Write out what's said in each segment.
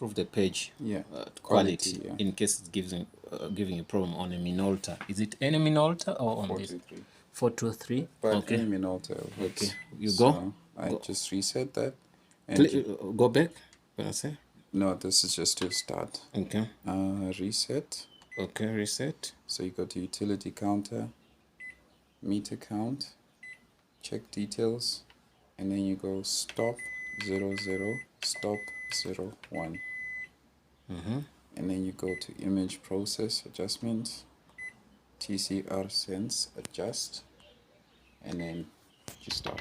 improve the page quality in case it's giving a problem on a Minolta. Is it any Minolta or on 423? This 423. But okay. any Minolta. Okay, you so go. I just reset that. And go back. What I say? No, this is just to start. Okay. Reset. Okay, reset. So you go to utility counter, meter count, check details, and then you go stop 00, stop 01. And then you go to image process adjustment, TCR sense adjust, and then you start.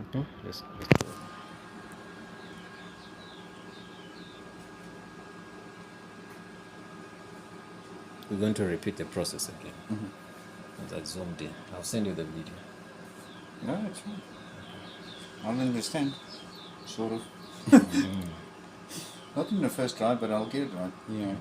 Okay. Let's go. We're going to repeat the process again. As I zoomed in, I'll send you the video. No, it's fine. I'll understand, sort of. Not in the first try, but I'll get it right. Yeah.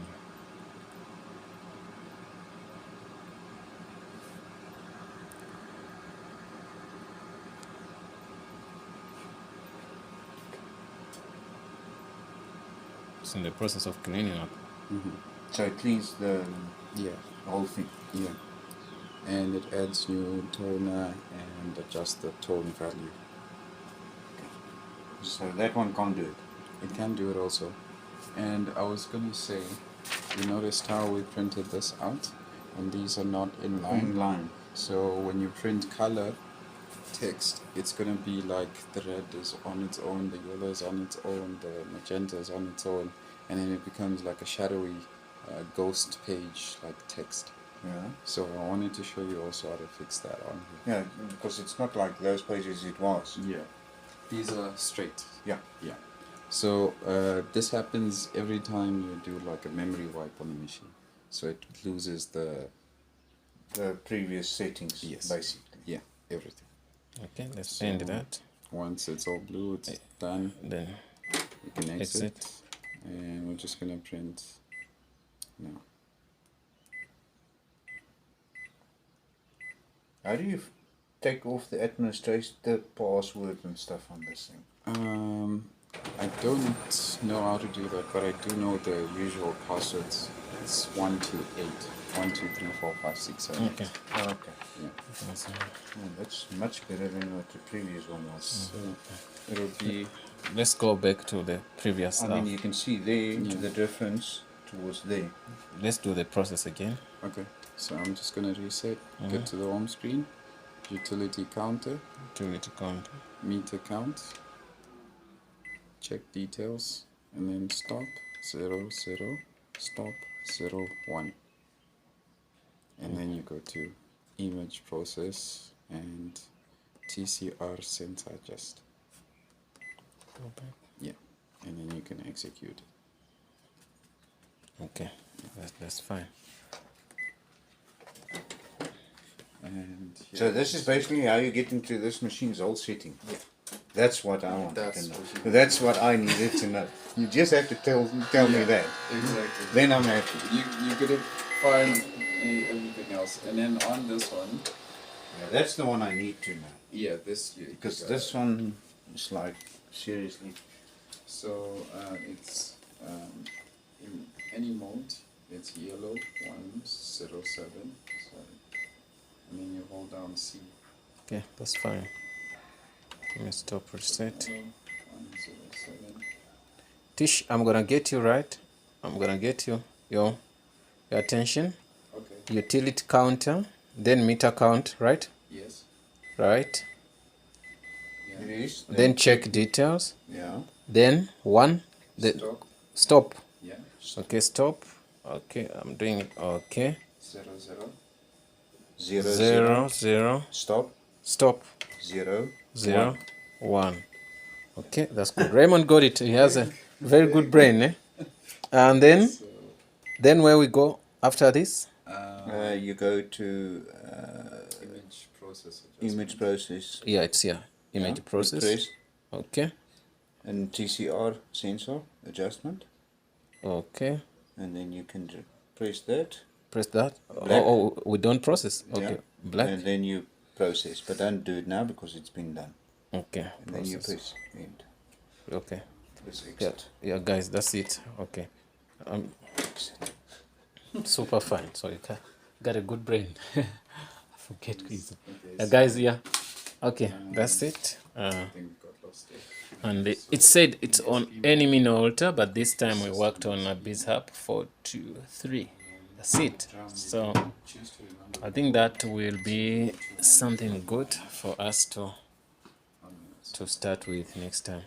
It's in the process of cleaning up. So it cleans the whole thing. Yeah. And it adds new toner and adjusts the tone value. Okay. So that one can't do it. It can do it also. And I was going to say, you noticed how we printed this out? And these are not in line. In line. So when you print color text, it's going to be like the red is on its own, the yellow is on its own, the magenta is on its own, and then it becomes like a shadowy ghost page like text. Yeah. So I wanted to show you also how to fix that on here. Yeah, because it's not like those pages it was. Yeah. These are straight. Yeah. Yeah. So this happens every time you do like a memory wipe on the machine. So it loses the previous settings, basically. Yeah, everything. Okay, let's end that. Once it's all blue, it's done. Then you can exit. And we're just gonna print now. How do you take off the administrative password and stuff on this thing? I don't know how to do that, but I do know the usual passwords. It's 128, 1, 2, 3, 4, 5, 6, 7. Okay. Oh, okay. Yeah. That's much better than what the previous one was. So it'll be. Let's go back to the previous stuff. I mean, you can see there the difference towards there. Let's do the process again. Okay. So I'm just gonna reset. Get to the home screen. Utility counter. Utility counter. Meter count. Check details, and then stop 00, stop 01, and then you go to image process and TCR sense adjust. Go back. Yeah, and then you can execute. Okay, that's fine. And so this is basically how you get into this machine's old setting. Yeah. That's what I wanted to know. That's what I needed to know. You just have to tell me that. Exactly. Then I'm happy. You could find everything else, and then on this one. Yeah, that's the one I need to know. Yeah, this. Because this one is like seriously. So it's in any mode. It's yellow 107. Sorry. And then you hold down C. Okay, that's fine. Let me stop reset. 107. Tish, I'm gonna get you right. I'm gonna get you your attention. Okay. Utility counter, then meter count, right? Yes. Right. Yeah. It is. Then check details. Yeah. Then stop. Yeah. Okay, stop. Okay, I'm doing it. Okay. 00. 0. Stop. 0. 1. Okay, that's good. Raymond got it. He has a very good brain, eh? And then where we go after this? You go to image process. image process. Yeah, it's here. Image process. Press. Okay. And TCR sensor adjustment. Okay. And then you can press that. Press that. Black. Oh, we don't process. Okay. Yeah. Black. And then you process, but don't do it now because it's been done. Okay. And then you press end. Okay. Let's Yeah, exit. yeah, guys, that's it. Okay. Super fine. So you got a good brain. I forget reason. Okay, Guys, so, yeah. Okay, that's it. I think we got lost there. And So it said it's on ESP any mode, Minolta, but this time we worked on a system bizhub 423. That's it. drum, you So can choose to remember I the think code that will be 221 something good for us to on this. start with next time.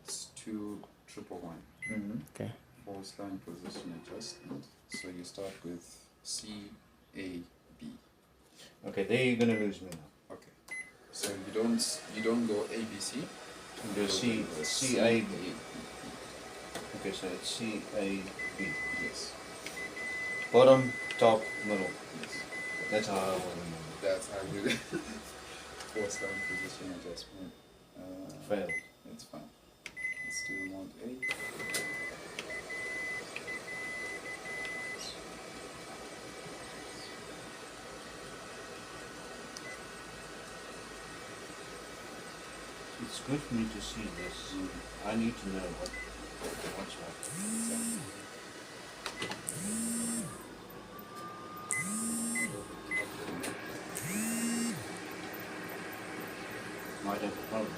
It's 2111 Mm-hmm. Okay. force line position adjustment. So you start with C A B. Okay, there you're gonna lose me now. Okay. So you don't go A B C. You go C A B. Okay, so it's C A B. Yes. Bottom, top, middle. Yes. That's how I will remember. That's how you do it. Force line position adjustment. Fail. It's fine. Let's do mode A. It's good for me to see this. I need to know what's what. Might have a problem.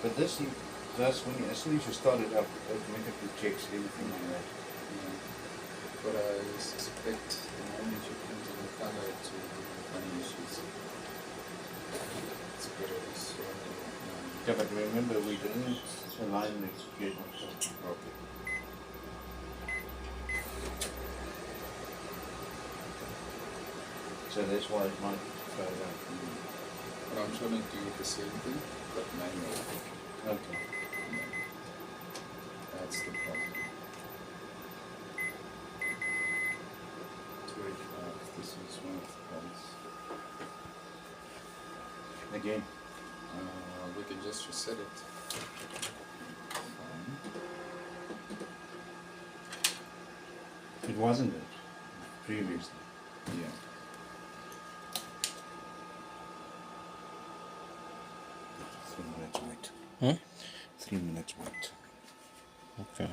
But this, that's when as soon as you start it up, it automatically checks everything on that. Yeah. But I suspect the moment you enter the color to funny issues. It's better so Yeah, but remember we didn't align the execution. okay. So that's why it might fail out. But I'm trying to do the same thing, but manual. Okay. That's the problem. 285, this is one of the problems. Again. We can just reset it. It wasn't it previously. Yeah. 3 minutes wait. Hmm? 3 minutes wait. Okay.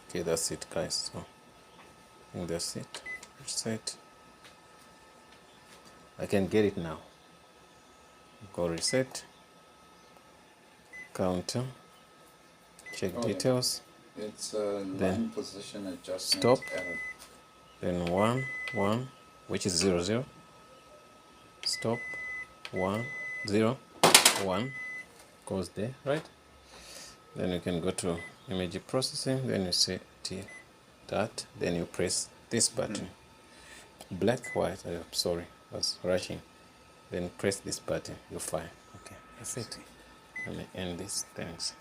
Okay, that's it, guys. So I think that's it. Reset. I can get it now. Go reset. Counter. Check Oh, yeah. details. It's a Then line position adjustment stop. error. Then 1 1, which is 0 0. Stop. 1 0 1 goes there, right? Then you can go to image processing. Then you say that. Then you press this button. Black, white. I'm sorry, I was rushing. Then press this button. You're fine. Okay, that's it. Let me end this. Thanks.